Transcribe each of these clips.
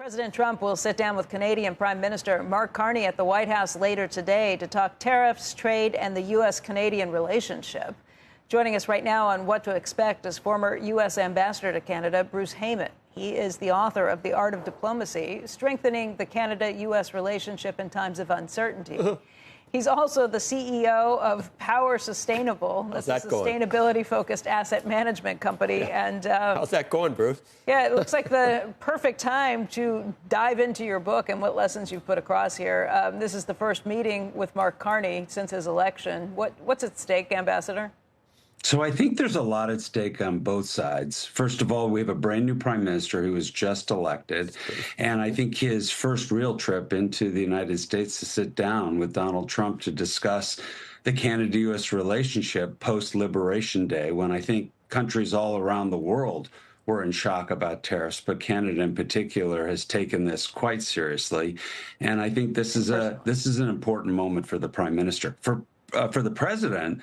President Trump will sit down with Canadian Prime Minister Mark Carney at the White House later today to talk tariffs, trade, and the U.S.-Canadian relationship. Joining us right now on what to expect is former U.S. Ambassador to Canada, Bruce Heyman. He is the author of The Art of Diplomacy, Strengthening the Canada-U.S. Relationship in Times of Uncertainty. He's also the CEO of Power Sustainable. That's a sustainability-focused asset management company. Yeah. And how's that going, Bruce? Yeah, it looks like the perfect time to dive into your book and what lessons you've put across here. This is the first meeting with Mark Carney since his election. What's at stake, Ambassador? So I think there's a lot at stake on both sides. First of all, we have a brand new prime minister who was just elected. And I think his first real trip into the United States to sit down with Donald Trump to discuss the Canada-U.S. relationship post-Liberation Day, when I think countries all around the world were in shock about tariffs, but Canada in particular has taken this quite seriously. And I think this is an important moment for the prime minister. For the president,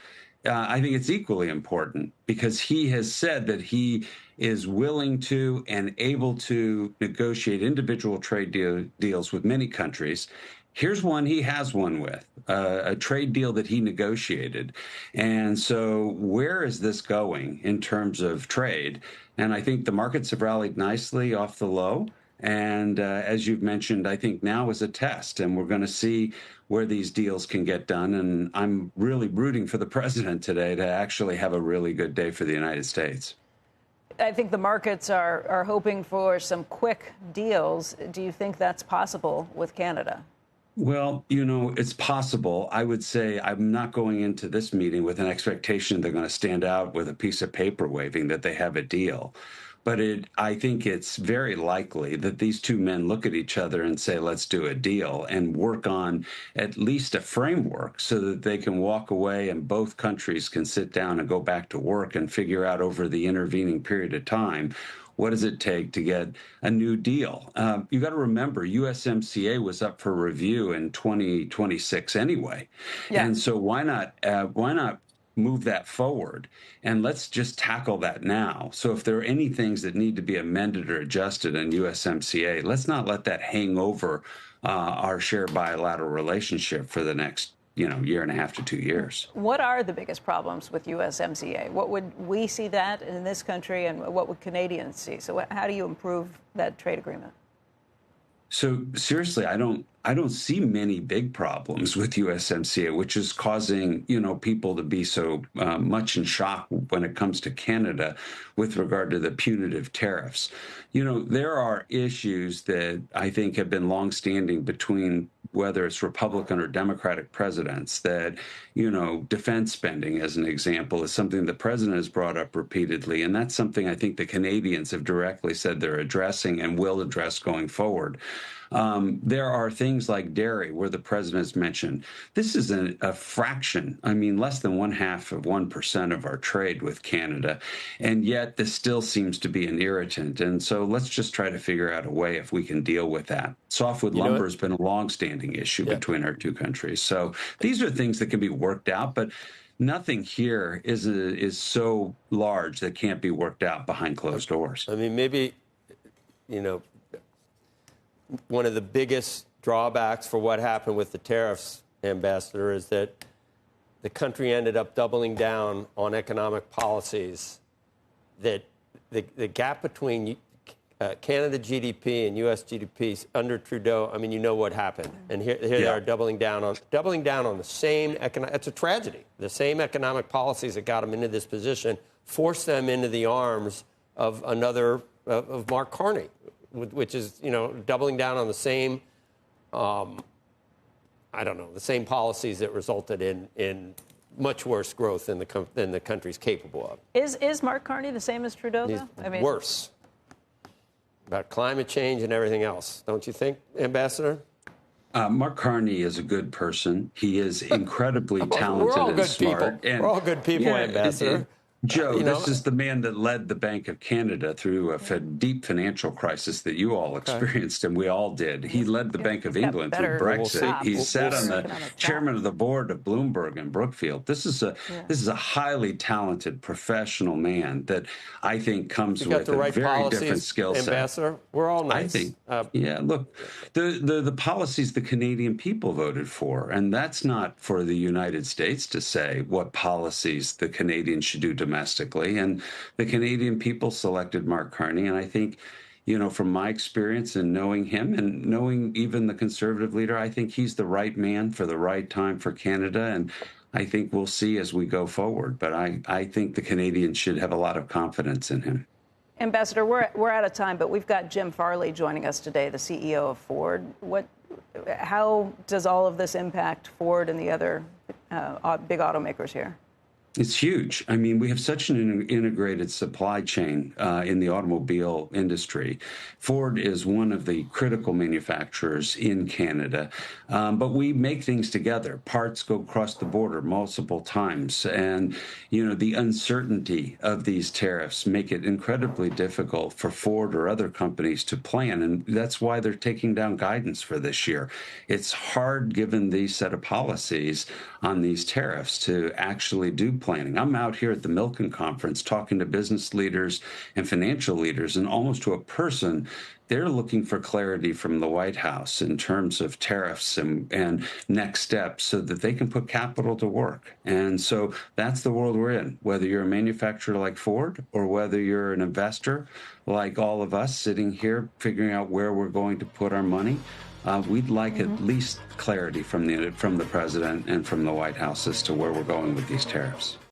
I think it's equally important because he has said that he is willing to and able to negotiate individual trade deals with many countries. Here's one he has one with, a trade deal that he negotiated. And so where is this going in terms of trade? And I think the markets have rallied nicely off the low. And as you've mentioned, I think now is a test, and we're going to see where these deals can get done. And I'm really rooting for the president today to actually have a really good day for the United States. I think the markets are hoping for some quick deals. Do you think that's possible with Canada? Well, it's possible. I would say I'm not going into this meeting with an expectation they're going to stand out with a piece of paper waving that they have a deal. But I think it's very likely that these two men look at each other and say, let's do a deal and work on at least a framework so that they can walk away and both countries can sit down and go back to work and figure out over the intervening period of time, what does it take to get a new deal? You got to remember, USMCA was up for review in 2026 anyway. Yeah. And so why not move that forward, and let's just tackle that now. So if there are any things that need to be amended or adjusted in USMCA, let's not let that hang over our shared bilateral relationship for the next year and a half to 2 years. What are the biggest problems with USMCA? What would we see that in this country, and what would Canadians see? So how do you improve that trade agreement? So seriously, I don't see many big problems with USMCA, which is causing, people to be so much in shock when it comes to Canada with regard to the punitive tariffs. There are issues that I think have been longstanding between whether it's Republican or Democratic presidents that, defense spending, as an example, is something the president has brought up repeatedly. And that's something I think the Canadians have directly said they're addressing and will address going forward. There are things like dairy, where the president has mentioned this is a fraction, less than 0.5% of our trade with Canada. And yet this still seems to be an irritant. And so let's just try to figure out a way if we can deal with that. Softwood lumber has been a longstanding issue between our two countries. So these are things that can be worked out, but nothing here is so large that can't be worked out behind closed doors. Maybe, one of the biggest drawbacks for what happened with the tariffs, Ambassador, is that the country ended up doubling down on economic policies that the gap between Canada GDP and U.S. GDP under Trudeau, you know what happened. And here they are doubling down on the same economic, it's a tragedy. The same economic policies that got them into this position forced them into the arms of of Mark Carney, which is, doubling down on the same, the same policies that resulted in much worse growth than the country's capable of. Is Mark Carney the same as Trudeau, though? Worse. About climate change and everything else, don't you think, Ambassador? Mark Carney is a good person. He is incredibly talented and smart. We're all good people, Ambassador. Joe, this is the man that led the Bank of Canada through a deep financial crisis that you all experienced, and we all did. He led the Bank of England through Brexit. He sat on the chairman of the board of Bloomberg and Brookfield. This is a highly talented professional man that I think comes with a very different skill set. Ambassador, we're all nice. I think, look, the policies the Canadian people voted for, and that's not for the United States to say what policies the Canadians should do domestically, and the Canadian people selected Mark Carney, and I think, from my experience and knowing him and knowing even the Conservative leader, I think he's the right man for the right time for Canada, and I think we'll see as we go forward, but I think the Canadians should have a lot of confidence in him. Ambassador, we're out of time, but we've got Jim Farley joining us today, the CEO of Ford. How does all of this impact Ford and the other big automakers here? It's huge. I mean, we have such an integrated supply chain in the automobile industry. Ford is one of the critical manufacturers in Canada, but we make things together. Parts go across the border multiple times, and the uncertainty of these tariffs make it incredibly difficult for Ford or other companies to plan, and that's why they're taking down guidance for this year. It's hard, given these set of policies on these tariffs, to actually do planning. I'm out here at the Milken Conference talking to business leaders and financial leaders, and almost to a person, they're looking for clarity from the White House in terms of tariffs and next steps so that they can put capital to work. And so that's the world we're in, whether you're a manufacturer like Ford or whether you're an investor like all of us sitting here figuring out where we're going to put our money. We'd like at least clarity from the president and from the White House as to where we're going with these tariffs.